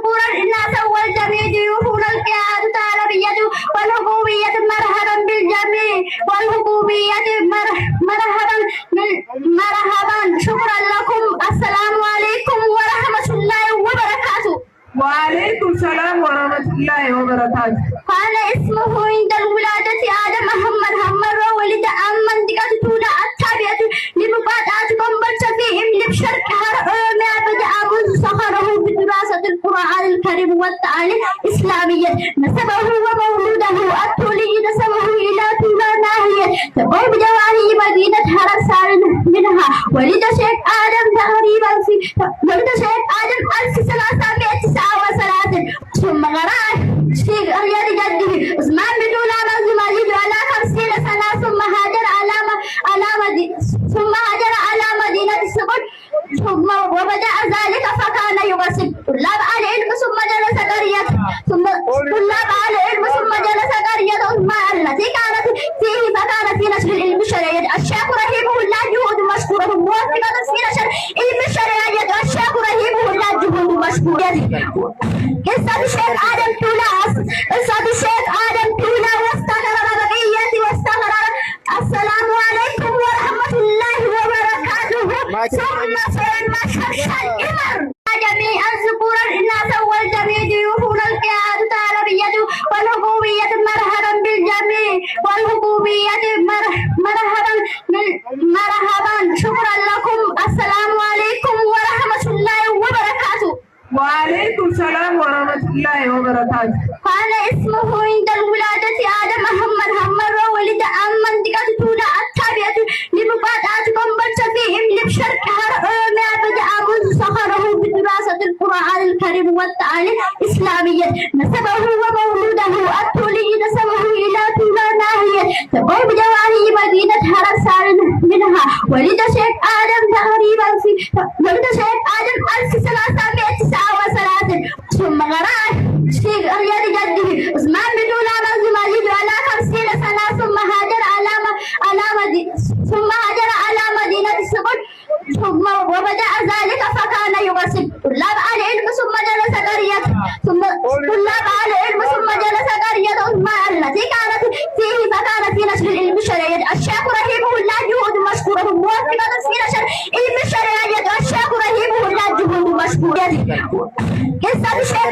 ذكورا إناثا والجميع ضيوفون القيادة العربية والحكومية مرحبا بالجميع والحكومية مرحبا شكرا لكم. السلام عليكم ورحمة الله وبركاته. وعليكم السلام ورحمة الله وبركاته. كان اسمه عند الولادة آدم محمد حمر ولد عن منطقة تولى التابعة لمقاطعة قنبلة في إملب شرق ما بدأ منذ صغره بدراسة القرآن الكريم والتعليم الإسلامية. نسبه ومولوده الطولي نسبه إلى تولى ناحية تقوم بجواري مدينة هرسان منها. ولد شيخ آدم تقريبا ولد شيخ آدم 1339 ثم قرأ في قرية جده عثمان بن منظم يجد على 50 سنة ثم هاجر على مدينة السبل ثم وبدأ ذلك فكان يغسل طلاب العلم ثم جلس قرية عثمان التي كانت فيه فكان في نشر العلم الشرعي. الشيخ رحمه الله جهود مشكورة موفقة في نشر علم الشرعي. الشيخ رحمه الله جهود مشكورة. قصة الشيخ آدم تولا واستقرر بقية واستقرر. السلام عليكم ورحمة الله وبركاته. ثم جميعا ذكورا إناثا والجميع ضيوفون القيادة العربية والحكومية مرحبا بالجميع والحكومية مرحبا شكرا لكم. السلام عليكم ورحمة الله وبركاته. وعليكم السلام ورحمة الله وبركاته. كان اسمه عند الولادة آدم محمد حمر ولد عن منطقة تولى التابعة لمقاطعة قنبلة في إملب شرق ما بدأ منذ صغره بدراسة القرآن الكريم والتعليم الإسلامية. نسبه ومولوده الطولي نسبه إلى تولى ناحية تقوم بجواري مدينة هرسان منها. ولد شيخ آدم تقريبا ولد شيخ آدم 1339 ثم قرأ في قرية جده عثمان بن منظم يجد على 50 سنة ثم هاجر على مدينة السبل ثم وبدأ ذلك فكان يغسل طلاب العلم ثم جلس قرية عثمان التي كانت فيه فكان في نشر العلم الشرعي. الشيخ رحمه الله جهود مشكورة موفقة في نشر علم الشرعي. الشيخ رحمه الله جهود مشكورة. قصة الشيخ